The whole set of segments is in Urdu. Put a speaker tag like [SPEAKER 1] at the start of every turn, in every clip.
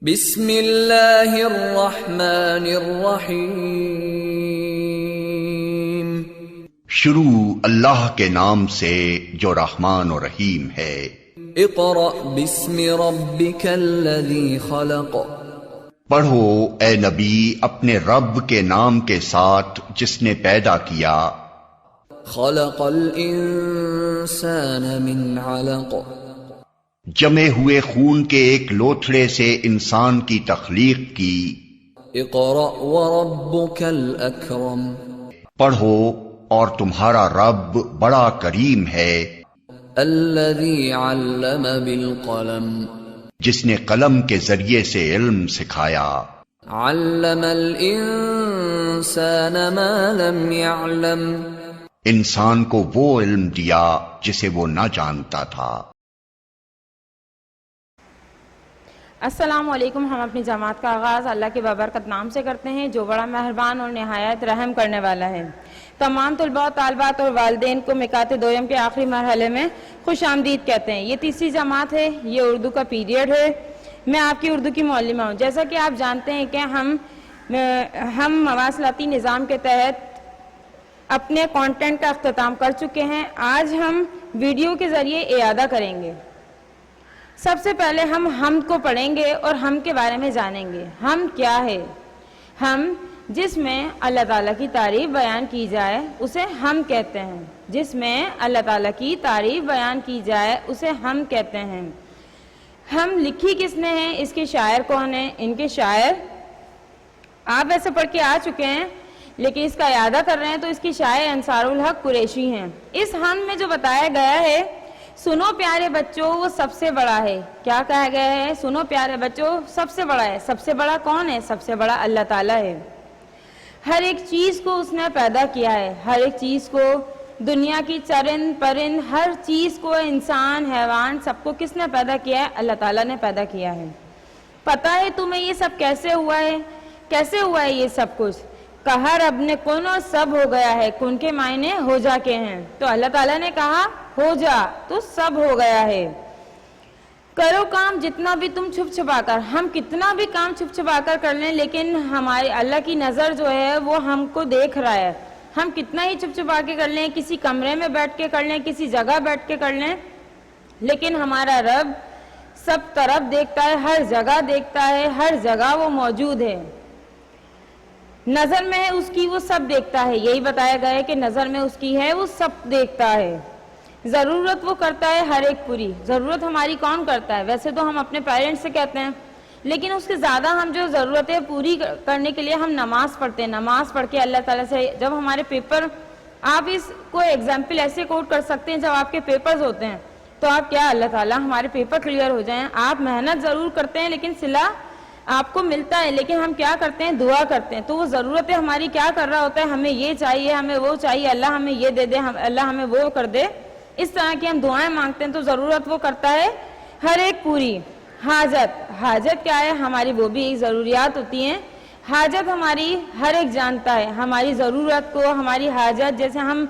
[SPEAKER 1] بسم اللہ الرحمن الرحیم۔
[SPEAKER 2] شروع اللہ کے نام سے جو رحمان و رحیم ہے۔
[SPEAKER 1] اقرأ بسم ربک الذی خلق۔
[SPEAKER 2] پڑھو اے نبی اپنے رب کے نام کے ساتھ جس نے پیدا کیا۔
[SPEAKER 1] خلق الانسان من علق۔
[SPEAKER 2] جمے ہوئے خون کے ایک لوتھڑے سے انسان کی تخلیق کی۔
[SPEAKER 1] اقرأ وربک الاکرم۔
[SPEAKER 2] پڑھو اور تمہارا رب بڑا کریم ہے۔
[SPEAKER 1] الذی علم بالقلم۔
[SPEAKER 2] جس نے قلم کے ذریعے سے علم سکھایا۔
[SPEAKER 1] علم الانسان ما لم يعلم۔
[SPEAKER 2] انسان کو وہ علم دیا جسے وہ نہ جانتا تھا۔
[SPEAKER 3] السلام علیکم۔ ہم اپنی جماعت کا آغاز اللہ کے بابرکت نام سے کرتے ہیں جو بڑا مہربان اور نہایت رحم کرنے والا ہے۔ تمام طلباء و طالبات اور والدین کو مکات دویم کے آخری مرحلے میں خوش آمدید کہتے ہیں۔ یہ تیسری جماعت ہے، یہ اردو کا پیریڈ ہے۔ میں آپ کی اردو کی معلمہ ہوں۔ جیسا کہ آپ جانتے ہیں کہ ہم مواصلاتی نظام کے تحت اپنے کانٹینٹ کا اختتام کر چکے ہیں۔ آج ہم ویڈیو کے ذریعے اعادہ کریں گے۔ سب سے پہلے ہم حمد کو پڑھیں گے اور حمد کے بارے میں جانیں گے۔ حمد کیا ہے؟ حمد جس میں اللہ تعالیٰ کی تعریف بیان کی جائے اسے حمد کہتے ہیں۔ جس میں اللہ تعالیٰ کی تعریف بیان کی جائے اسے حمد کہتے ہیں۔ حمد لکھی کس نے ہے؟ اس کے شاعر کون ہیں؟ ان کے شاعر آپ ایسے پڑھ کے آ چکے ہیں لیکن اس کا اعادہ کر رہے ہیں تو اس کی شاعر انصار الحق قریشی ہیں۔ اس حمد میں جو بتایا گیا ہے، سنو پیارے بچوں وہ سب سے بڑا ہے۔ کیا کہا گیا ہے؟ سنو پیارے بچوں سب سے بڑا ہے۔ سب سے بڑا کون ہے؟ سب سے بڑا اللہ تعالیٰ ہے۔ ہر ایک چیز کو اس نے پیدا کیا ہے، ہر ایک چیز کو، دنیا کی چرند پرند، ہر چیز کو، انسان حیوان، سب کو کس نے پیدا کیا ہے؟ اللہ تعالیٰ نے پیدا کیا ہے۔ پتہ ہے تمہیں یہ سب کیسے ہوا ہے؟ کیسے ہوا ہے یہ سب کچھ؟ کہا رب نے کن اور سب ہو گیا ہے۔ کن کے معنی ہو جا کے ہیں، تو اللہ تعالیٰ نے کہا ہو جا تو سب ہو گیا ہے۔ کرو کام جتنا بھی تم چھپ چھپا کر، ہم کتنا بھی کام چھپ چھپا کر کر لیں لیکن ہمارے اللہ کی نظر جو ہے وہ ہم کو دیکھ رہا ہے۔ ہم کتنا ہی چھپ چھپا کے کر لیں، کسی کمرے میں بیٹھ کے کر لیں، کسی جگہ بیٹھ کے کر لیں، لیکن ہمارا رب سب طرف دیکھتا ہے، ہر جگہ دیکھتا ہے، ہر جگہ وہ موجود ہے۔ نظر میں ہے اس کی، وہ سب دیکھتا ہے۔ یہی بتایا گیا ہے کہ نظر میں اس کی ہے، وہ سب دیکھتا ہے۔ ضرورت وہ کرتا ہے ہر ایک پوری۔ ضرورت ہماری کون کرتا ہے؟ ویسے تو ہم اپنے پیرنٹس سے کہتے ہیں لیکن اس سے زیادہ ہم جو ضرورتیں پوری کرنے کے لیے ہم نماز پڑھتے ہیں۔ نماز پڑھ کے اللہ تعالیٰ سے جب ہمارے پیپر، آپ اس کو ایگزامپل ایسے کوٹ کر سکتے ہیں، جب آپ کے پیپرز ہوتے ہیں تو آپ کیا اللہ تعالیٰ ہمارے پیپر کلیئر ہو جائیں، آپ محنت ضرور کرتے ہیں لیکن صلہ آپ کو ملتا ہے، لیکن ہم کیا کرتے ہیں؟ دعا کرتے ہیں۔ تو وہ ضرورتیں ہماری کیا کر رہا ہوتا ہے؟ ہمیں یہ چاہیے، ہمیں وہ چاہیے، اللہ ہمیں یہ دے دے، اللہ ہمیں وہ کر دے۔ اس طرح کی ہم دعائیں مانگتے ہیں تو ضرورت وہ کرتا ہے ہر ایک پوری۔ حاجت، حاجت کیا ہے؟ ہماری وہ بھی ضروریات ہوتی ہیں۔ حاجت ہماری ہر ایک جانتا ہے، ہماری ضرورت کو، ہماری حاجت جیسے ہم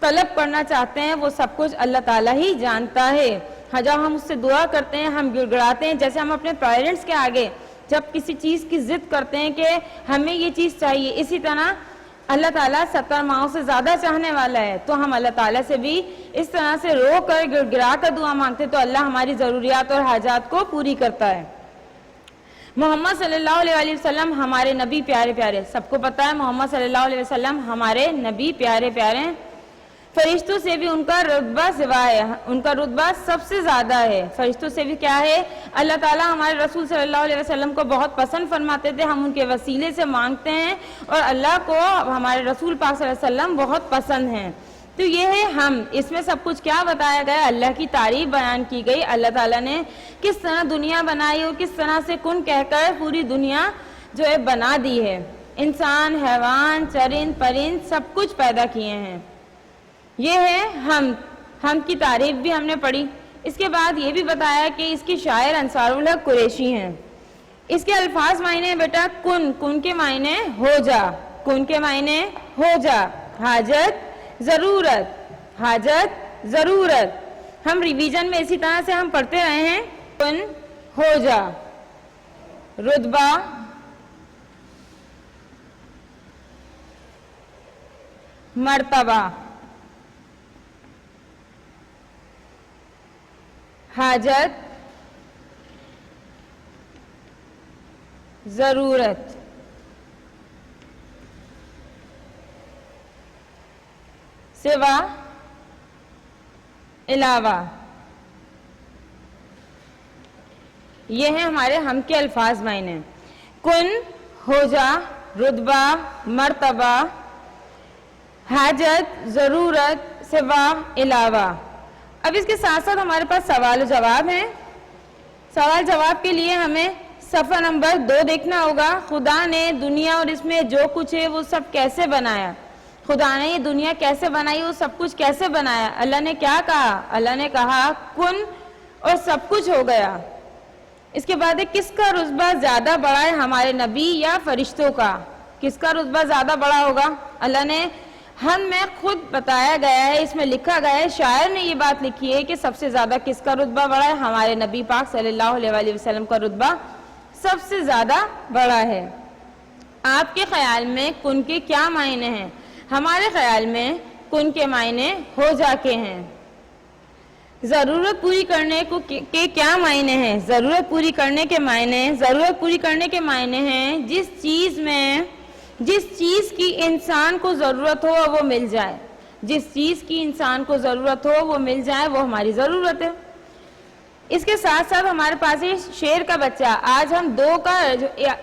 [SPEAKER 3] طلب کرنا چاہتے ہیں وہ سب کچھ اللہ تعالیٰ ہی جانتا ہے۔ جب ہم اس سے دعا کرتے ہیں، ہم گڑ گڑاتے ہیں، جیسے ہم اپنے پیرنٹس کے آگے جب کسی چیز کی ضد کرتے ہیں کہ ہمیں یہ چیز چاہیے، اسی طرح اللہ تعالیٰ 70 ماؤں سے زیادہ چاہنے والا ہے، تو ہم اللہ تعالیٰ سے بھی اس طرح سے رو کر گڑ گڑا کر دعا مانگتے تو اللہ ہماری ضروریات اور حاجات کو پوری کرتا ہے۔ محمد صلی اللہ علیہ وسلم ہمارے نبی پیارے پیارے، سب کو پتا ہے محمد صلی اللہ علیہ وسلم ہمارے نبی پیارے پیارے ہیں۔ فرشتوں سے بھی ان کا رتبہ سوا ہے، ان کا رتبہ سب سے زیادہ ہے۔ فرشتوں سے بھی کیا ہے؟ اللہ تعالیٰ ہمارے رسول صلی اللہ علیہ وسلم کو بہت پسند فرماتے تھے، ہم ان کے وسیلے سے مانگتے ہیں اور اللہ کو ہمارے رسول پاک صلی اللہ علیہ وسلم بہت پسند ہیں۔ تو یہ ہے ہم، اس میں سب کچھ کیا بتایا گیا؟ اللہ کی تعریف بیان کی گئی، اللہ تعالیٰ نے کس طرح دنیا بنائی اور کس طرح سے کن کہہ کر پوری دنیا جو ہے بنا دی ہے۔ انسان، حیوان، چرند پرند سب کچھ پیدا کیے ہیں۔ یہ ہے ہم کی تعریف بھی ہم نے پڑھی۔ اس کے بعد یہ بھی بتایا کہ اس کی شاعر انصار الحق قریشی ہیں۔ اس کے الفاظ معنی ہیں بیٹا کن، کن کے معنی ہو جا، کن کے معنی ہو جا، حاجت ضرورت، حاجت ضرورت۔ ہم ریویژن میں اسی طرح سے ہم پڑھتے رہے ہیں کن ہو جا۔ رتبہ، مرتبہ، حاجت، ضرورت، سوا، علاوہ، یہ ہیں ہمارے ہم کے الفاظ معنی۔ کن، ہو جا، رتبہ، مرتبہ، حاجت، ضرورت، سوا، علاوہ۔ اب اس کے ساتھ ساتھ ہمارے پاس سوال و جواب ہیں۔ سوال جواب کے لیے ہمیں صفحہ نمبر 2 دیکھنا ہوگا۔ خدا نے دنیا اور اس میں جو کچھ ہے وہ سب کیسے بنایا؟ خدا نے یہ دنیا کیسے بنائی، وہ سب کچھ کیسے بنایا؟ اللہ نے کیا کہا؟ اللہ نے کہا کن اور سب کچھ ہو گیا۔ اس کے بعد کس کا رتبہ زیادہ بڑا ہے، ہمارے نبی یا فرشتوں کا؟ کس کا رتبہ زیادہ بڑا ہوگا؟ اللہ نے ہم میں خود بتایا گیا ہے، اس میں لکھا گیا ہے، شاعر نے یہ بات لکھی ہے کہ سب سے زیادہ کس کا رتبہ بڑا ہے؟ ہمارے نبی پاک صلی اللہ علیہ وآلہ وسلم کا رتبہ سب سے زیادہ بڑا ہے۔ آپ کے خیال میں کن کے کیا معنی ہیں؟ ہمارے خیال میں کن کے معنی ہو جا کے ہیں۔ ضرورت پوری کرنے کے کیا معنی ہیں؟ ضرورت پوری کرنے کے معنی ہیں جس چیز کی انسان کو ضرورت ہو وہ مل جائے۔ جس چیز کی انسان کو ضرورت ہو وہ مل جائے، وہ ہماری ضرورت ہے۔ اس کے ساتھ ساتھ ہمارے پاس ہے شیر کا بچہ۔ آج ہم 2 کا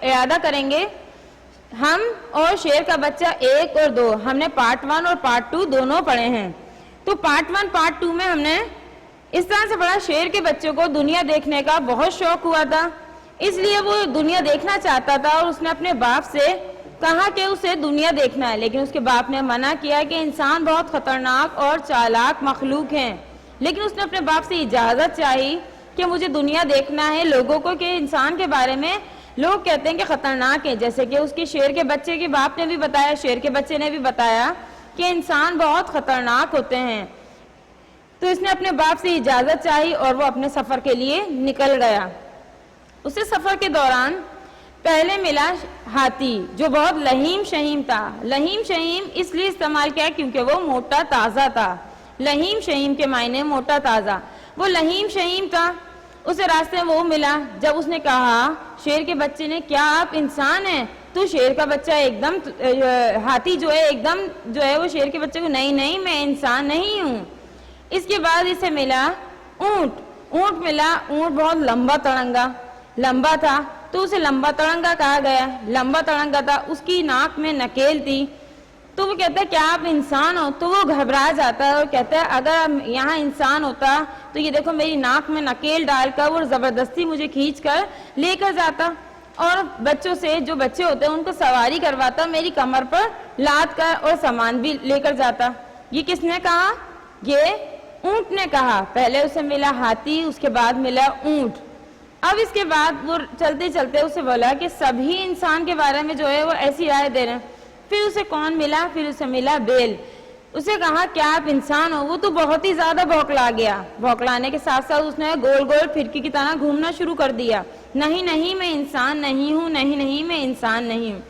[SPEAKER 3] اعادہ کریں گے، ہم اور شیر کا بچہ 1 اور 2۔ ہم نے پارٹ 1 اور پارٹ 2 دونوں پڑھے ہیں۔ تو پارٹ 1 پارٹ 2 میں ہم نے اس طرح سے پڑھا، شیر کے بچے کو دنیا دیکھنے کا بہت شوق ہوا تھا، اس لیے وہ دنیا دیکھنا چاہتا تھا اور اس نے اپنے باپ سے کہا کہ اسے دنیا دیکھنا ہے، لیکن اس کے باپ نے منع کیا کہ انسان بہت خطرناک اور چالاک مخلوق ہیں۔ لیکن اس نے اپنے باپ سے اجازت چاہی کہ مجھے دنیا دیکھنا ہے، لوگوں کو کہ انسان کے بارے میں لوگ کہتے ہیں کہ خطرناک ہے، جیسے کہ اس کے شیر کے بچے کے باپ نے بھی بتایا، شیر کے بچے نے بھی بتایا کہ انسان بہت خطرناک ہوتے ہیں۔ تو اس نے اپنے باپ سے اجازت چاہی اور وہ اپنے سفر کے لیے نکل گیا۔ اسے سفر کے دوران پہلے ملا ہاتھی جو بہت لہیم شہیم تھا۔ لہیم شہیم اس لیے استعمال کیا کیونکہ وہ موٹا تازہ تھا۔ لہیم شہیم کے معنی موٹا تازہ، وہ لہیم شہیم تھا۔ اسے راستے میں وہ ملا، جب اس نے کہا شیر کے بچے نے کیا آپ انسان ہیں؟ تو شیر کا بچہ ایک دم ہاتھی جو ہے وہ شیر کے بچے کو نہیں میں انسان نہیں ہوں۔ اس کے بعد اسے ملا اونٹ ملا۔ اونٹ بہت لمبا تھا تو اسے لمبا تڑنگا کہا گیا۔ لمبا تڑنگا تھا، اس کی ناک میں نکیل تھی۔ تو وہ کہتا ہے کیا آپ انسان ہو؟ تو وہ گھبرا جاتا ہے اور کہتا ہے اگر یہاں انسان ہوتا تو یہ دیکھو میری ناک میں نکیل ڈال کر وہ زبردستی مجھے کھینچ کر لے کر جاتا اور بچوں سے، جو بچے ہوتے ہیں ان کو سواری کرواتا، میری کمر پر لاد کر اور سامان بھی لے کر جاتا۔ یہ کس نے کہا؟ یہ اونٹ نے کہا۔ پہلے اسے ملا ہاتھی، اس کے بعد ملا اونٹ۔ اب اس کے بعد وہ چلتے چلتے اسے بولا کہ سبھی انسان کے بارے میں جو ہے وہ ایسی رائے دے رہے ہیں۔ پھر اسے کون ملا؟ پھر اسے ملا بیل۔ اسے کہا کیا آپ انسان ہو؟ وہ تو بہت ہی زیادہ بھوکلا گیا۔ بھوکلانے کے ساتھ ساتھ اس نے گول گول پھرکی کی طرح گھومنا شروع کر دیا، نہیں میں انسان نہیں ہوں، نہیں میں انسان نہیں ہوں۔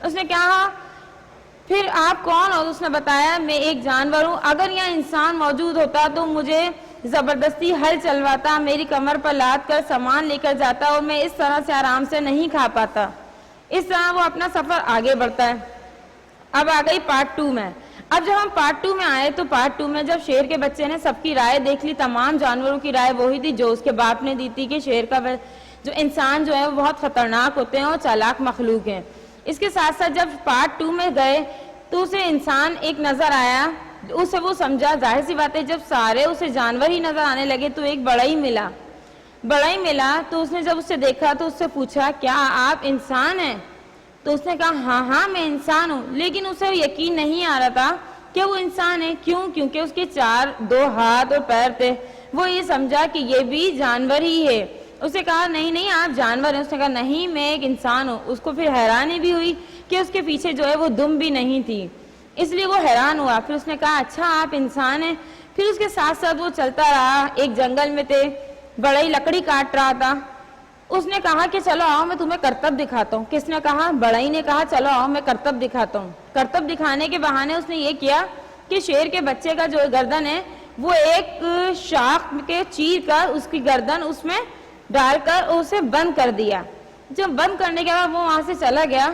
[SPEAKER 3] اس نے کہا پھر آپ کون ہو؟ اس نے بتایا میں ایک جانور ہوں، اگر یہاں انسان موجود ہوتا تو مجھے زبردستی ہل چلواتا، میری کمر پر لاد کر سامان لے کر جاتا اور میں اس طرح سے آرام سے نہیں کھا پاتا۔ اس طرح وہ اپنا سفر آگے بڑھتا ہے۔ اب آ گئی پارٹ 2 میں۔ اب جب ہم پارٹ 2 میں آئے تو پارٹ 2 میں جب شیر کے بچے نے سب کی رائے دیکھ لی، تمام جانوروں کی رائے وہی تھی جو اس کے باپ نے دی تھی کہ شیر کا جو انسان جو ہے وہ بہت خطرناک ہوتے ہیں اور چالاک مخلوق ہیں۔ اس کے ساتھ ساتھ جب پارٹ 2 میں گئے تو اسے انسان ایک نظر آیا، اسے وہ سمجھا، ظاہر سی بات ہے جب سارے اسے جانور ہی نظر آنے لگے تو ایک بڑا ہی ملا تو اس نے جب اسے دیکھا تو اس سے پوچھا کیا آپ انسان ہیں؟ تو اس نے کہا ہاں میں انسان ہوں، لیکن اسے یقین نہیں آ رہا تھا کہ وہ انسان ہے۔ کیونکہ اس کے 2 ہاتھ اور پیر تھے۔ وہ یہ سمجھا کہ یہ بھی جانور ہی ہے۔ اسے کہا نہیں آپ جانور ہیں۔ اس نے کہا نہیں میں ایک انسان ہوں۔ اس کو پھر حیرانی بھی ہوئی کہ اس کے پیچھے جو ہے وہ دم بھی نہیں تھی، اس لیے وہ حیران ہوا۔ پھر اس نے کہا اچھا آپ انسان ہیں۔ پھر اس کے ساتھ ساتھ وہ چلتا رہا، ایک جنگل میں تھے، بڑا ہی لکڑی کاٹ رہا تھا اس نے کہا کہ چلو آؤ میں تمہیں کرتب دکھاتا ہوں. کس نے کہا؟ بڑائی نے کہا چلو آؤ میں کرتب دکھاتا ہوں. کرتب دکھانے کے بہانے اس نے یہ کیا کہ شیر کے بچے کا جو گردن ہے وہ ایک شاخ کے چیر کر اس کی گردن اس میں ڈال کر اسے بند کر دیا. جب بند کرنے کے بعد وہ وہاں سے چلا گیا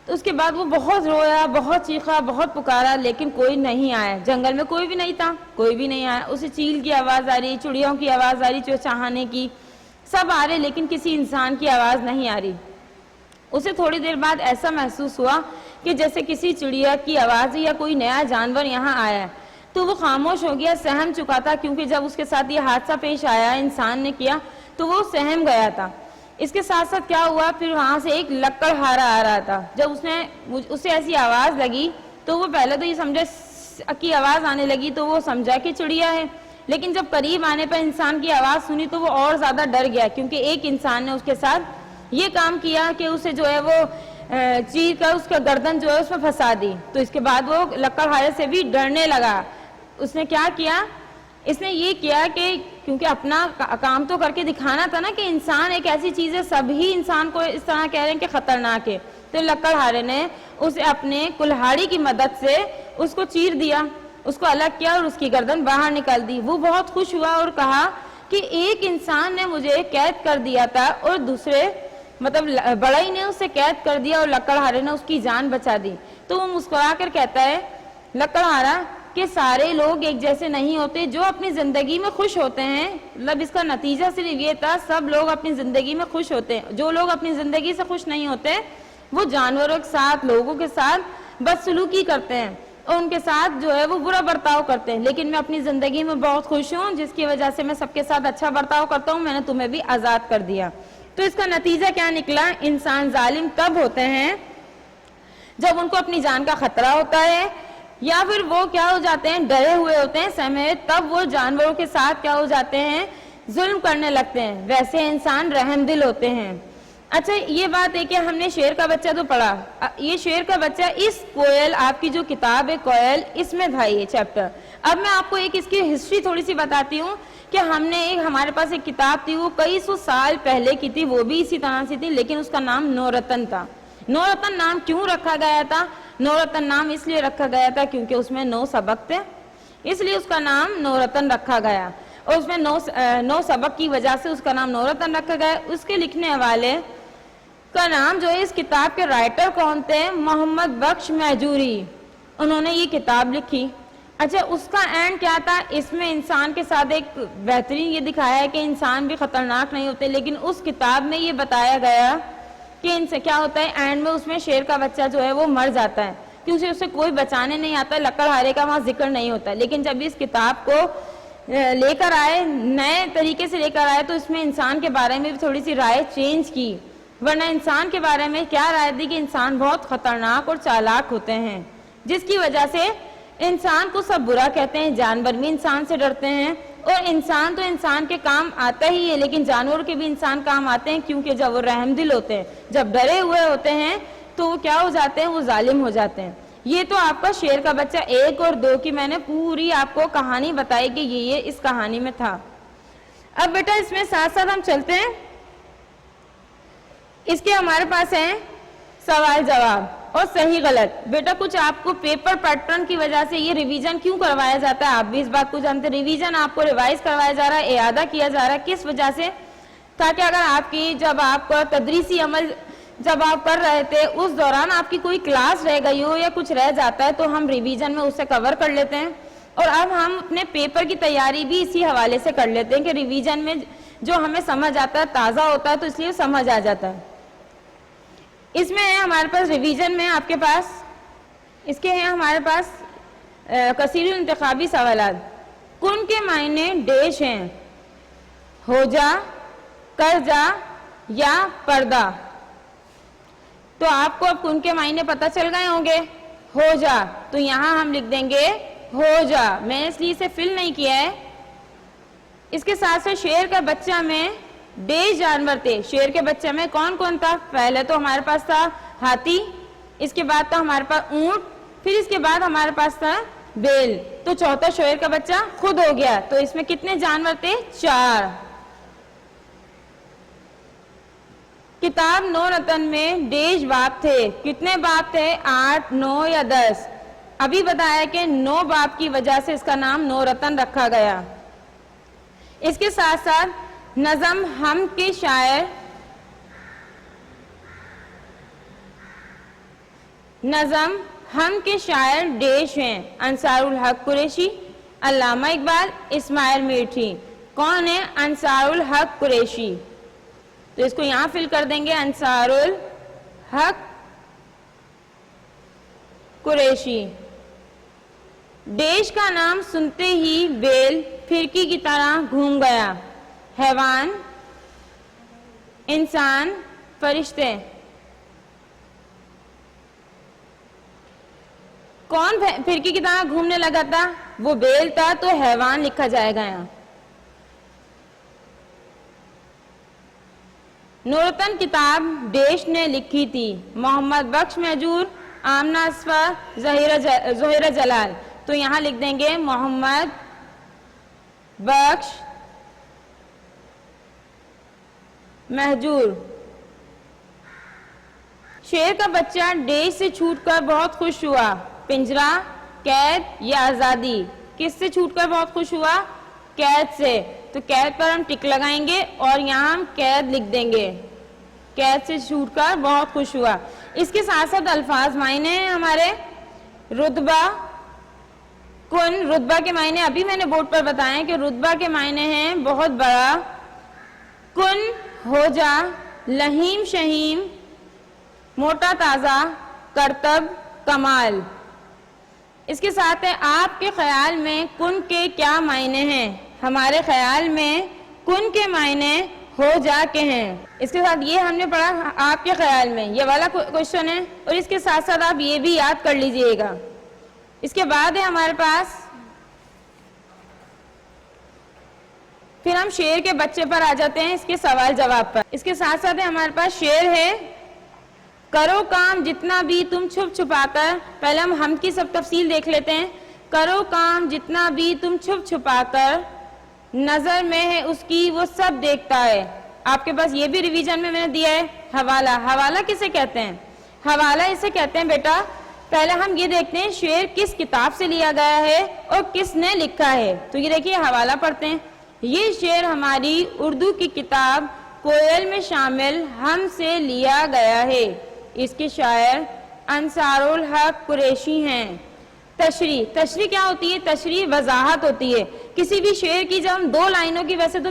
[SPEAKER 3] تو اس کے بعد وہ بہت رویا، بہت چیخا، بہت پکارا، لیکن کوئی نہیں آیا. جنگل میں کوئی بھی نہیں تھا، کوئی بھی نہیں آیا. اسے چیل کی آواز آ رہی، چڑیوں کی آواز آ رہی، چہچہانے کی، سب آ رہے لیکن کسی انسان کی آواز نہیں آ رہی. اسے تھوڑی دیر بعد ایسا محسوس ہوا کہ جیسے کسی چڑیا کی آواز یا کوئی نیا جانور یہاں آیا ہے. تو وہ خاموش ہو گیا، سہم چکا تھا، کیونکہ جب اس کے ساتھ یہ حادثہ پیش آیا انسان نے کیا تو وہ سہم گیا تھا. اس کے ساتھ ساتھ کیا ہوا، پھر وہاں سے ایک لکڑہارا آ رہا تھا. جب اسے ایسی آواز لگی تو وہ پہلے تو یہ سمجھا کی آواز آنے لگی تو وہ سمجھا کہ چڑیا ہے، لیکن جب قریب آنے پر انسان کی آواز سنی تو وہ اور زیادہ ڈر گیا، کیونکہ ایک انسان نے اس کے ساتھ یہ کام کیا کہ اسے جو ہے وہ چیر کر اس کا گردن جو ہے اس میں پھنسا دی. تو اس کے بعد وہ لکڑہارے سے بھی ڈرنے لگا. اس نے کیا کیا، اس نے یہ کیا کہ کیونکہ اپنا کام تو کر کے دکھانا تھا نا کہ انسان ایک ایسی چیز ہے، سبھی انسان کو اس طرح کہہ رہے ہیں کہ خطرناک ہے. تو لکڑہارے نے اسے اپنے کلہاڑی کی مدد سے اس کو چیر دیا، اس کو الگ کیا اور اس کی گردن باہر نکال دی. وہ بہت خوش ہوا اور کہا کہ ایک انسان نے مجھے قید کر دیا تھا اور دوسرے مطلب بڑائی نے اسے قید کر دیا اور لکڑہارے نے اس کی جان بچا دی. تو وہ مسکرا کر کہتا ہے لکڑہارا کہ سارے لوگ ایک جیسے نہیں ہوتے. جو اپنی زندگی میں خوش ہوتے ہیں، مطلب اس کا نتیجہ صرف یہ تھا سب لوگ اپنی زندگی میں خوش ہوتے ہیں. جو لوگ اپنی زندگی سے خوش نہیں ہوتے وہ جانوروں کے ساتھ، لوگوں کے ساتھ بدسلوکی کرتے ہیں اور ان کے ساتھ جو ہے وہ برا برتاؤ کرتے ہیں. لیکن میں اپنی زندگی میں بہت خوش ہوں، جس کی وجہ سے میں سب کے ساتھ اچھا برتاؤ کرتا ہوں. میں نے تمہیں بھی آزاد کر دیا. تو اس کا نتیجہ کیا نکلا؟ انسان ظالم تب ہوتے ہیں جب ان کو اپنی جان کا خطرہ ہوتا ہے، یا پھر وہ کیا ہو جاتے ہیں، ڈرے ہوئے ہوتے ہیں سہمے، تب وہ جانوروں کے ساتھ کیا ہو جاتے ہیں، ظلم کرنے لگتے ہیں. ویسے انسان رحم دل ہوتے ہیں. اچھا یہ بات ہے کہ ہم نے شیر کا بچہ تو پڑھا. یہ شیر کا بچہ اس کوئل، آپ کی جو کتاب ہے کوئل، اس میں تھا یہ چیپٹر. اب میں آپ کو ایک اس کی ہسٹری تھوڑی سی بتاتی ہوں کہ ہمارے پاس ایک کتاب تھی، وہ کئی سو سال پہلے کی تھی، وہ بھی اسی طرح سے تھی، لیکن اس کا نام نورتن تھا. نورتن نام کیوں رکھا گیا تھا؟ نورتن نام اس لیے رکھا گیا تھا کیونکہ اس میں 9 سبق تھے، اس لیے اس کا نام نورتن رکھا گیا. اور اس میں 9 سبق کی وجہ سے اس کا نام نورتن رکھا گیا. اس کے لکھنے والے کا نام جو ہے، اس کتاب کے رائٹر کون تھے؟ محمد بخش مہجوری. انہوں نے یہ کتاب لکھی. اچھا اس کا اینڈ کیا تھا؟ اس میں انسان کے ساتھ ایک بہترین یہ دکھایا ہے کہ انسان بھی خطرناک نہیں ہوتے، لیکن اس کتاب میں یہ بتایا گیا کہ ان سے کیا ہوتا ہے، اینڈ میں اس میں شیر کا بچہ جو ہے وہ مر جاتا ہے کیونکہ اسے کوئی بچانے نہیں آتا. لکڑہارے کا وہاں ذکر نہیں ہوتا. لیکن جب اس کتاب کو لے کر آئے، نئے طریقے سے لے کر آئے، تو اس میں انسان کے بارے میں بھی تھوڑی سی رائے چینج کی. ورنہ انسان کے بارے میں کیا رائے دی کہ انسان بہت خطرناک اور چالاک ہوتے ہیں، جس کی وجہ سے انسان کو سب برا کہتے ہیں. جانور بھی انسان سے ڈرتے ہیں، اور انسان تو انسان کے کام آتا ہی ہے، لیکن جانور کے بھی انسان کام آتے ہیں، کیونکہ جب وہ رحم دل ہوتے ہیں، جب ڈرے ہوئے ہوتے ہیں، تو وہ کیا ہو جاتے ہیں، وہ ظالم ہو جاتے ہیں. یہ تو آپ کا شیر کا بچہ 1 اور 2 کی میں نے پوری آپ کو کہانی بتائی کہ یہ اس کہانی میں تھا. اب بیٹا اس میں ساتھ ساتھ ہم چلتے ہیں. اس کے ہمارے پاس ہیں سوال جواب اور صحیح غلط. بیٹا کچھ آپ کو پیپر پیٹرن کی وجہ سے یہ ریویژن کیوں کروایا جاتا ہے، آپ بھی اس بات کو جانتے ہیں. ریویژن آپ کو ریوائز کروایا جا رہا ہے، اعادہ کیا جا رہا ہے. کس وجہ سے؟ تاکہ اگر آپ کی جب آپ کا تدریسی عمل جب آپ کر رہے تھے اس دوران آپ کی کوئی کلاس رہ گئی ہو یا کچھ رہ جاتا ہے تو ہم ریویژن میں اسے کور کر لیتے ہیں. اور اب ہم اپنے پیپر کی تیاری بھی اسی حوالے سے کر لیتے ہیں کہ ریویژن میں جو ہمیں سمجھ آتا ہے تازہ ہوتا ہے، تو اس لیے سمجھ آ جاتا ہے. اس میں ہے ہمارے پاس ریویژن میں آپ کے پاس اس کے ہیں ہمارے پاس کثیر انتخابی سوالات. کن کے معنی ڈیش ہیں، ہو جا، کر جا یا پردہ. تو آپ کو اب کن کے معنی پتہ چل گئے ہوں گے. ہو جا تو یہاں ہم لکھ دیں گے ہو جا. میں نے اس لیے اسے فل نہیں کیا ہے. اس کے ساتھ سے شیر کا بچہ میں ڈیش جانور تھے. شیر کے بچے میں کون کون تھا؟ پہلے تو ہمارے پاس تھا ہاتھی، اس کے بعد تھا ہمارے پاس اونٹ، پھر اس کے بعد ہمارے پاس تھا بیل. تو چوتھا شیر کا بچہ خود ہو گیا. تو اس میں کتنے جانور تھے؟ 4. کتاب نو رتن میں ڈیش باب تھے. کتنے باب تھے؟ 8, 9 یا 10؟ ابھی بتایا کہ 9 باب کی وجہ سے اس کا نام نو رتن رکھا گیا. اس کے ساتھ ساتھ نظم ہم کے شاعر ڈیش ہیں انصار الحق قریشی, علامہ اقبال, اسماعیل میٹھی. کون ہے انصار الحق قریشی؟ تو اس کو یہاں فل کر دیں گے, انصار الحق قریشی. ڈیش کا نام سنتے ہی بیل پھرکی کی طرح گھوم گیا. حیوان, انسان, فرشتے. کون پھرکی کی طرح گھومنے لگا تھا؟ وہ بیل تھا, تو حیوان لکھا جائے گا یہاں. نورتن کتاب ڈیش نے لکھی تھی؟ محمد بخش مہجور, آمنہ اصفا, زہیرہ جلال. تو یہاں لکھ دیں گے محمد بخش مہجور. شیر کا بچہ ڈیش سے چھوٹ کر بہت خوش ہوا. پنجرہ, قید یا آزادی؟ کس سے چھوٹ کر بہت خوش ہوا؟ قید سے. تو قید پر ہم ٹک لگائیں گے اور یہاں ہم قید لکھ دیں گے. قید سے چھوٹ کر بہت خوش ہوا. اس کے ساتھ ساتھ الفاظ معنی ہیں ہمارے. رتبہ, کن. رتبہ کے معنی ابھی میں نے بورڈ پر بتایا کہ رتبہ کے معنی ہیں بہت بڑا. کن, ہو جا. لہیم شہیم, موٹا تازہ. کرتب, کمال. اس کے ساتھ ہے آپ کے خیال میں کن کے کیا معنی ہیں؟ ہمارے خیال میں کن کے معنی ہو جا کے ہیں. اس کے ساتھ یہ ہم نے پڑھا آپ کے خیال میں, یہ والا کوشچن ہے, اور اس کے ساتھ ساتھ آپ یہ بھی یاد کر لیجئے گا. اس کے بعد ہے ہمارے پاس, پھر ہم شعر کے بچے پر آ جاتے ہیں, اس کے سوال جواب پر. اس کے ساتھ ساتھ ہے ہمارے پاس شعر ہے, کرو کام جتنا بھی تم چھپ چھپا کر. پہلے ہم کی سب تفصیل دیکھ لیتے ہیں. کرو کام جتنا بھی تم چھپ چھپا کر, نظر میں ہے اس کی وہ سب دیکھتا ہے. آپ کے پاس یہ بھی ریویژن میں نے دیا ہے. حوالہ, حوالہ کسے کہتے ہیں؟ حوالہ اسے کہتے ہیں بیٹا, پہلے ہم یہ دیکھتے ہیں شعر کس کتاب سے لیا گیا ہے اور کس نے لکھا ہے. تو یہ دیکھیے حوالہ پڑھتے ہیں. یہ شعر ہماری اردو کی کتاب کوئل میں شامل ہم سے لیا گیا ہے. اس کے شاعر انصار الحق قریشی ہیں. تشریح, تشریح کیا ہوتی ہے؟ تشریح وضاحت ہوتی ہے. کسی بھی شعر کی جب ہم 2 لائنوں کی, ویسے تو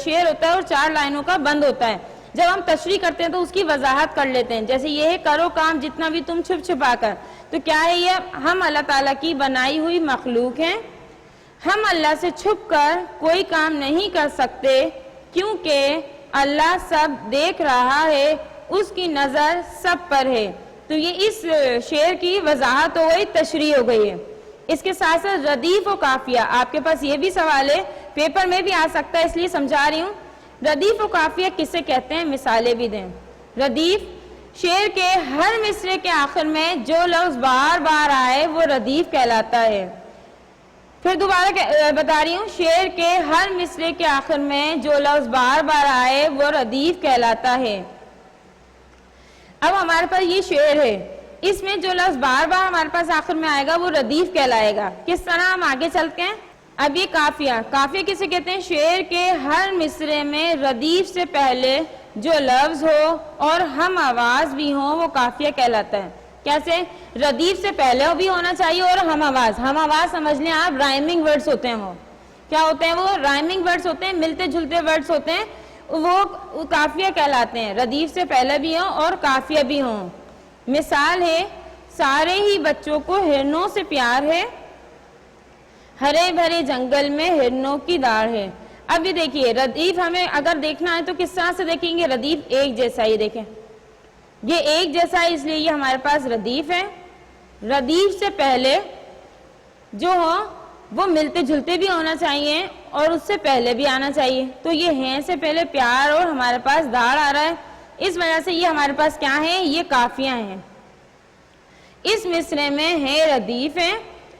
[SPEAKER 3] شعر ہوتا ہے اور 4 لائنوں کا بند ہوتا ہے, جب ہم تشریح کرتے ہیں تو اس کی وضاحت کر لیتے ہیں. جیسے یہ ہے کرو کام جتنا بھی تم چھپ چھپا کر. تو کیا ہے یہ؟ ہم اللہ تعالیٰ کی بنائی ہوئی مخلوق ہیں. ہم اللہ سے چھپ کر کوئی کام نہیں کر سکتے کیونکہ اللہ سب دیکھ رہا ہے, اس کی نظر سب پر ہے. تو یہ اس شعر کی وضاحت ہو گئی, تشریح ہو گئی ہے. اس کے ساتھ ساتھ ردیف و قافیہ, آپ کے پاس یہ بھی سوال ہے, پیپر میں بھی آ سکتا ہے, اس لیے سمجھا رہی ہوں. ردیف و قافیہ کسے کہتے ہیں؟ مثالیں بھی دیں. ردیف, شعر کے ہر مصرے کے آخر میں جو لفظ بار بار آئے وہ ردیف کہلاتا ہے. پھر دوبارہ بتا رہی ہوں, شعر کے ہر مصرے کے آخر میں جو لفظ بار بار آئے وہ ردیف کہلاتا ہے. اب ہمارے پاس یہ شعر ہے, اس میں جو لفظ بار بار ہمارے پاس آخر میں آئے گا وہ ردیف کہلائے گا. کس طرح ہم آگے چلتے ہیں. اب یہ قافیہ, قافیہ کسے کہتے ہیں؟ شعر کے ہر مصرے میں ردیف سے پہلے جو لفظ ہو اور ہم آواز بھی ہوں وہ قافیہ کہلاتا ہے. کیسے؟ ردیف سے پہلے بھی ہونا چاہیے اور ہم آواز. ہم آواز سمجھ لیں آپ, رائمنگ ورڈز ہوتے ہیں. وہ کیا ہوتے ہیں؟ وہ رائمنگ ورڈز ہوتے ہیں, ملتے جلتے ورڈز ہوتے ہیں, وہ قافیہ کہلاتے ہیں. ردیف سے پہلے بھی ہوں اور قافیہ بھی ہوں. مثال ہے, سارے ہی بچوں کو ہرنوں سے پیار ہے, ہرے بھرے جنگل میں ہرنوں کی داڑ ہے. اب یہ دیکھیے ردیف ہمیں اگر دیکھنا ہے تو کس طرح سے دیکھیں گے؟ ردیف ایک جیسا ہی دیکھیں, یہ ایک جیسا ہے اس لیے یہ ہمارے پاس ردیف ہے. ردیف سے پہلے جو ہو وہ ملتے جلتے بھی ہونا چاہیے اور اس سے پہلے بھی آنا چاہیے. تو یہ ہیں سے پہلے پیار اور ہمارے پاس داڑ آ رہا ہے, اس وجہ سے یہ ہمارے پاس کیا ہے؟ یہ قافیہ ہیں. اس مصرے میں ہے ردیف ہے,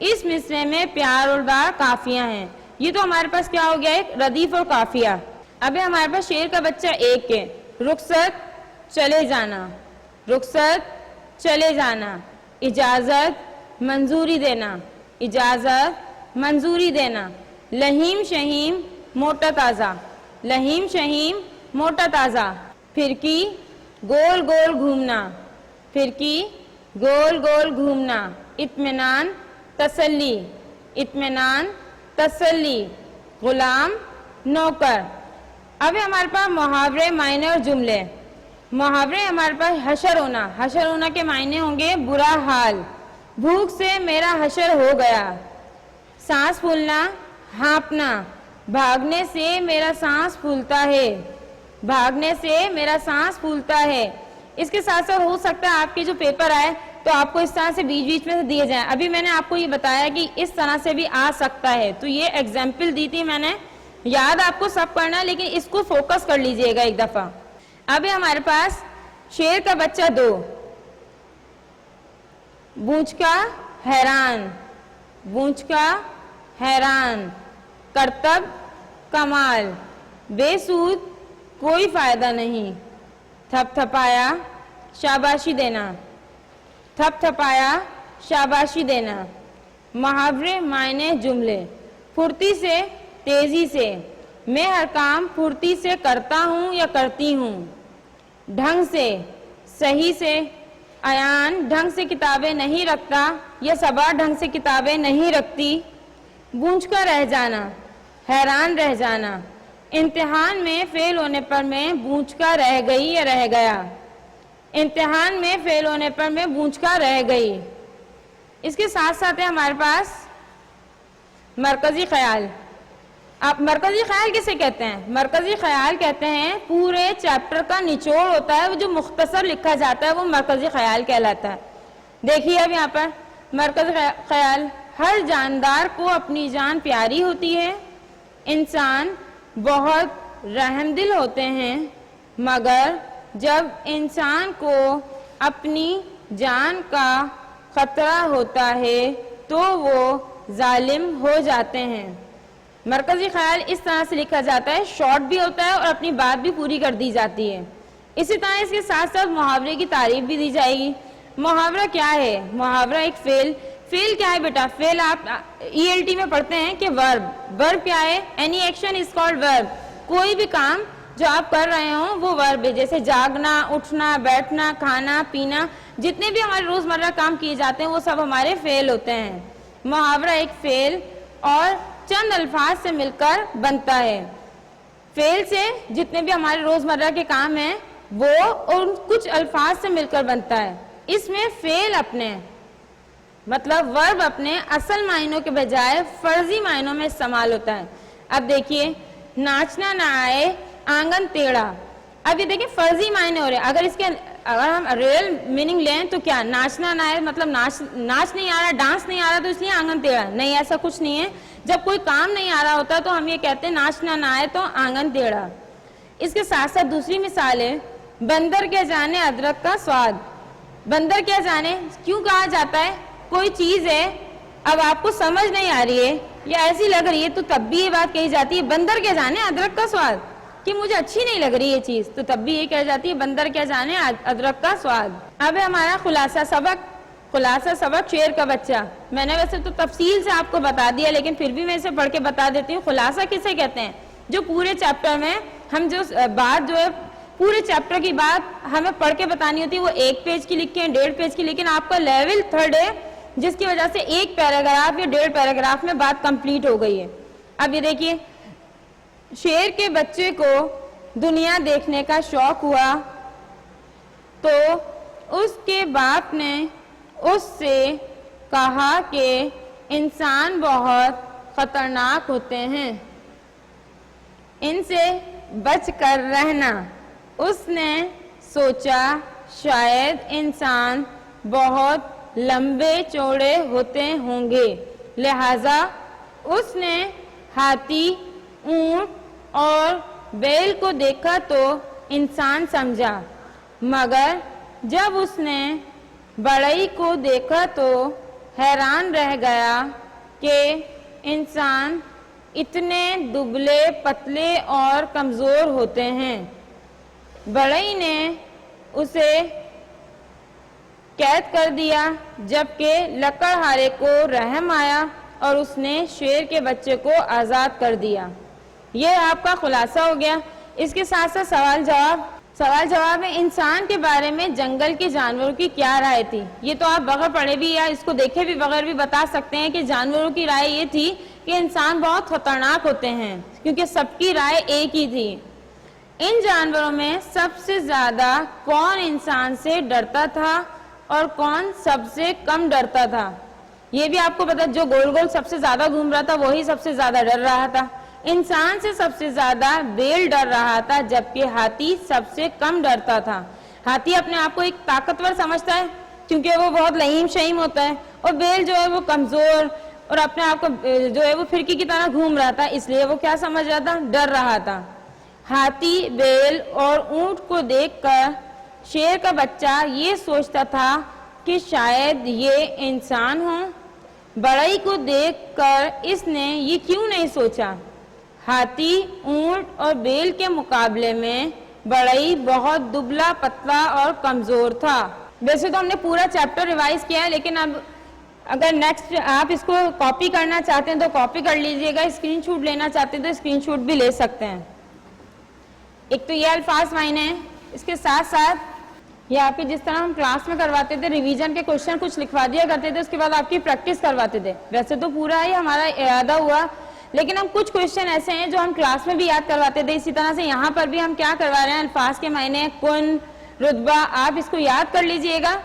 [SPEAKER 3] اس مصرے میں پیار اور داڑ قافیہ ہیں. یہ تو ہمارے پاس کیا ہو گیا ہے؟ ردیف اور قافیہ. اب ہمارے پاس شعر کا بچہ ایک ہے. رخصت, چلے جانا، رخصت چلے جانا، اجازت منظوری دینا، اجازت منظوری دینا، لہیم شہیم موٹا تازہ، لہیم شہیم موٹا تازہ، پھرکی گول گول گھومنا، پھرکی گول گول گھومنا، اطمینان تسلی، اطمینان تسلی، غلام نوکر۔ اب ہمارے پاس محاورے، معنی اور جملے۔ محاورے ہمارے پاس حشر ہونا، حشر ہونا کے معنی ہوں گے برا حال، بھوک سے میرا حشر ہو گیا، سانس پھولنا، ہانپنا، بھاگنے سے میرا سانس پھولتا ہے، بھاگنے سے میرا سانس پھولتا ہے۔ اس کے ساتھ ساتھ ہو سکتا ہے آپ کے جو پیپر آئے تو آپ کو اس طرح سے بیچ بیچ میں سے دیے جائیں۔ ابھی میں نے آپ کو یہ بتایا کہ اس طرح سے بھی آ سکتا ہے، تو یہ ایگزامپل دی تھی میں نے، یاد آپ کو سب کرنا ہے لیکن اس کو فوکس کر لیجئے گا ایک دفعہ۔ ابھی ہمارے پاس شیر کا بچہ 2، بونچ کا حیران، بونچ کا حیران، کرتب کمال، بے سود کوئی فائدہ نہیں، تھپ تھپایا شاباشی دینا، تھپ تھپایا شاباشی دینا۔ محاورے، معنی، جملے۔ پھرتی سے، تیزی سے، میں ہر کام پھرتی سے کرتا ہوں یا کرتی ہوں۔ ڈھنگ سے، صحیح سے، ایان ڈھنگ سے کتابیں نہیں رکھتا یا صبا ڈھنگ سے کتابیں نہیں رکھتی۔ بونچ کا رہ جانا، حیران رہ جانا، امتحان میں فیل ہونے پر میں بونچ کا رہ گئی یا رہ گیا، امتحان میں فیل ہونے پر میں بونچ کا رہ گئی۔ اس کے ساتھ ساتھ ہے ہمارے پاس مرکزی خیال۔ اب مرکزی خیال کسے کہتے ہیں؟ مرکزی خیال کہتے ہیں پورے چیپٹر کا نچوڑ ہوتا ہے، وہ جو مختصر لکھا جاتا ہے وہ مرکزی خیال کہلاتا ہے۔ دیکھیے اب یہاں پر مرکزی خیال، ہر جاندار کو اپنی جان پیاری ہوتی ہے، انسان بہت رحم دل ہوتے ہیں، مگر جب انسان کو اپنی جان کا خطرہ ہوتا ہے تو وہ ظالم ہو جاتے ہیں۔ مرکزی خیال اس طرح سے لکھا جاتا ہے، شارٹ بھی ہوتا ہے اور اپنی بات بھی پوری کر دی جاتی ہے۔ اسی طرح اس کے ساتھ ساتھ محاورے کی تعریف بھی دی جائے گی۔ محاورہ کیا ہے؟ محاورہ ایک فعل، فعل کیا ہے بیٹا؟ فعل آپ ELT میں پڑھتے ہیں کہ ورب، ورب کیا ہے؟ اینی ایکشن از کالڈ ورب، کوئی بھی کام جو آپ کر رہے ہوں وہ ورب ہے، جیسے جاگنا، اٹھنا، بیٹھنا، کھانا، پینا، جتنے بھی ہمارے روزمرہ کام کیے جاتے ہیں وہ سب ہمارے فعل ہوتے ہیں۔ محاورہ ایک فعل اور چند الفاظ سے مل کر بنتا ہے۔ فعل سے جتنے بھی ہمارے روزمرہ کے کام ہیں وہ ان کچھ الفاظ سے مل کر بنتا ہے۔ اس میں فعل اپنے مطلب ورب اپنے اصل معنوں کے بجائے فرضی معنوں میں استعمال ہوتا ہے۔ اب دیکھیے، ناچنا نہ آئے آنگن ٹیڑھا، اب یہ دیکھیں فرضی معنی ہو رہے ہیں، اگر ہم ریئل میننگ لیں تو کیا؟ ناچنا نہ آئے مطلب ناچ نہیں آ رہا، ڈانس نہیں آ رہا تو اس لیے آنگن ٹیڑھا، نہیں، ایسا کچھ نہیں ہے۔ جب کوئی کام نہیں آ رہا ہوتا تو ہم یہ کہتے ہیں ناچنا نہ آئے تو آنگن ٹیڑھا۔ اس کے ساتھ ساتھ دوسری مثال ہے، بندر کیا جانے ادرک کا سواد۔ بندر کیا جانے کیوں کہا جاتا ہے؟ کوئی چیز ہے اب آپ کو سمجھ نہیں آ رہی ہے یا ایسی لگ رہی ہے تو تب بھی یہ بات کہی جاتی ہے بندر کیا جانے ادرک کا سواد، کہ مجھے اچھی نہیں لگ رہی یہ چیز، تو تب بھی یہ کہی جاتی ہے بندر کیا جانے ادرک کا سواد۔ اب ہے ہمارا خلاصہ سبق، خلاصہ سبق شیر کا بچہ۔ میں نے ویسے تو تفصیل سے آپ کو بتا دیا لیکن پھر بھی میں اسے پڑھ کے بتا دیتی ہوں۔ خلاصہ کسے کہتے ہیں؟ جو پورے چیپٹر میں ہم جو بات جو ہے پورے چیپٹر کی بات ہمیں پڑھ کے بتانی ہوتی ہے وہ 1 پیج کی لکھیں، 1.5 پیج کی، لیکن آپ کا لیول 3rd ہے جس کی وجہ سے 1 پیراگراف یا 1.5 پیراگراف میں بات کمپلیٹ ہو گئی ہے۔ اب یہ دیکھیے، شیر کے بچے کو دنیا دیکھنے کا شوق ہوا تو اس کے باپ نے اس سے کہا کہ انسان بہت خطرناک ہوتے ہیں، ان سے بچ کر رہنا۔ اس نے سوچا شاید انسان بہت لمبے چوڑے ہوتے ہوں گے، لہذا اس نے ہاتھی، اونٹ اور بیل کو دیکھا تو انسان سمجھا، مگر جب اس نے بڑئی کو دیکھا تو حیران رہ گیا کہ انسان اتنے دبلے پتلے اور کمزور ہوتے ہیں۔ بڑئی نے اسے قید کر دیا، جبکہ لکڑہارے کو رحم آیا اور اس نے شیر کے بچے کو آزاد کر دیا۔ یہ آپ کا خلاصہ ہو گیا۔ اس کے ساتھ ساتھ سوال جواب میں انسان کے بارے میں جنگل کے جانوروں کی کیا رائے تھی۔ یہ تو آپ بغیر پڑھے بھی یا اس کو دیکھے بھی بغیر بھی بتا سکتے ہیں کہ جانوروں کی رائے یہ تھی کہ انسان بہت خطرناک ہوتے ہیں، کیونکہ سب کی رائے ایک ہی تھی۔ ان جانوروں میں سب سے زیادہ کون انسان سے ڈرتا تھا اور کون سب سے کم ڈرتا تھا؟ یہ بھی آپ کو پتا، جو گول گول سب سے زیادہ گھوم رہا تھا وہی سب سے زیادہ ڈر رہا تھا۔ انسان سے سب سے زیادہ بیل ڈر رہا تھا، جبکہ ہاتھی سب سے کم ڈرتا تھا۔ ہاتھی اپنے آپ کو ایک طاقتور سمجھتا ہے کیونکہ وہ بہت لئیم شئیم ہوتا ہے، اور بیل جو ہے وہ کمزور اور اپنے آپ کو جو ہے وہ پھرکی کی طرح گھوم رہا تھا، اس لیے وہ کیا سمجھ رہا تھا؟ ڈر رہا تھا۔ ہاتھی، بیل اور اونٹ کو دیکھ کر شیر کا بچہ یہ سوچتا تھا کہ شاید یہ انسان ہوں۔ بڑئی کو دیکھ کر اس نے یہ کیوں نہیں سوچا؟ ہاتھی، اونٹ اور بیل کے مقابلے میں بڑئی بہت دبلا پتلا اور کمزور تھا۔ ویسے تو ہم نے پورا چیپٹر ریوائز کیا ہے، لیکن اب اگر نیکسٹ آپ اس کو کاپی کرنا چاہتے ہیں تو کاپی کر لیجئے گا، اسکرین شاٹ لینا چاہتے ہیں تو اسکرین شاٹ بھی لے سکتے ہیں۔ ایک تو یہ الفاظ معنی ہیں، اس کے ساتھ ساتھ یہ آپ کے جس طرح ہم کلاس میں کرواتے تھے ریویژن کے کوشچن کچھ لکھوا دیا کرتے تھے، اس کے بعد آپ کی پریکٹس کرواتے تھے۔ ویسے تو پورا ہی ہمارا ارادہ ہوا، لیکن ہم کچھ کوشچن ایسے ہیں جو ہم کلاس میں بھی یاد کرواتے تھے، اسی طرح سے یہاں پر بھی ہم کیا کروا رہے ہیں، الفاظ کے معنی کن، رتبہ، آپ اس کو یاد کر لیجئے گا۔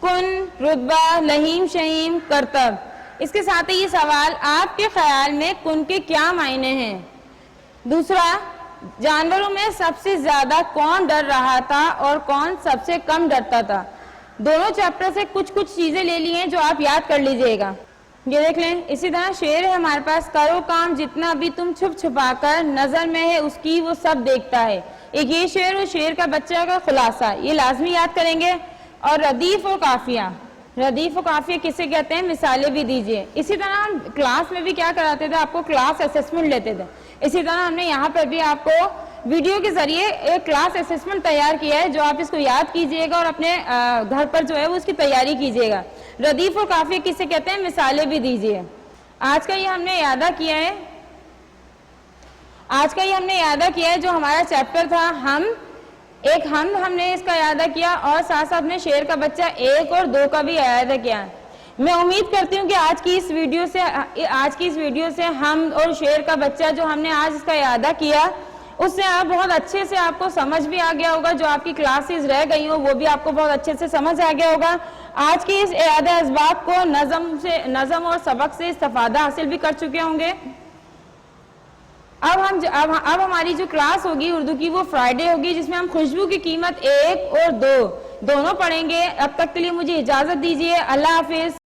[SPEAKER 3] کن، رتبہ، لہیم شہیم، کرتب۔ اس کے ساتھ ہی یہ سوال، آپ کے خیال میں کن کے کیا معنی ہیں؟ دوسرا، جانوروں میں سب سے زیادہ کون ڈر رہا تھا اور کون سب سے کم ڈرتا تھا؟ دونوں چیپٹر سے کچھ چیزیں لے لی ہیں جو آپ یاد کر لیجئے گا۔ یہ دیکھ لیں، اسی طرح شعر ہے ہمارے پاس، کرو کام جتنا بھی تم چھپ چھپا کر، نظر میں ہے اس کی وہ سب دیکھتا ہے۔ ایک یہ شعر اور شعر کا بچہ کا خلاصہ، یہ لازمی یاد کریں گے۔ اور ردیف و قافیہ، ردیف و قافیہ کسے کہتے ہیں، مثالیں بھی دیجئے۔ اسی طرح ہم کلاس میں بھی کیا کراتے تھے، آپ کو کلاس اسسمنٹ لیتے تھے، اسی طرح ہم نے یہاں پر بھی آپ کو ویڈیو کے ذریعے ایک کلاس اسسمنٹ تیار کیا ہے، جو آپ اس کو یاد کیجئے گا اور اپنے گھر پر جو ہے وہ اس کی تیاری کیجئے گا۔ ردیف و قافیہ کسے کہتے ہیں، مثالیں بھی دیجئے۔ آج کا یہ ہم نے اعادہ کیا ہے، جو ہمارا چیپٹر تھا، ہم نے اس کا اعادہ کیا، اور ساتھ ساتھ میں شعر کا بچہ 1 اور 2 کا بھی اعادہ کیا۔ میں امید کرتی ہوں کہ آج کی اس ویڈیو سے ہم اور شعر کا بچہ جو ہم نے آج اس کا اعادہ کیا، اس سے آپ بہت اچھے سے آپ کو سمجھ بھی آ گیا ہوگا، جو آپ کی کلاسز رہ گئی ہوں وہ بھی آپ کو بہت اچھے سے سمجھ آ گیا ہوگا۔ آج کی اس اعادہ اسباق کو نظم اور سبق سے استفادہ حاصل بھی کر چکے ہوں گے۔ اب ہماری جو کلاس ہوگی اردو کی، وہ فرائیڈے ہوگی، جس میں ہم خوشبو کی قیمت 1 اور 2 دونوں پڑھیں گے۔ اب تک کے لیے مجھے اجازت دیجیے، اللہ حافظ۔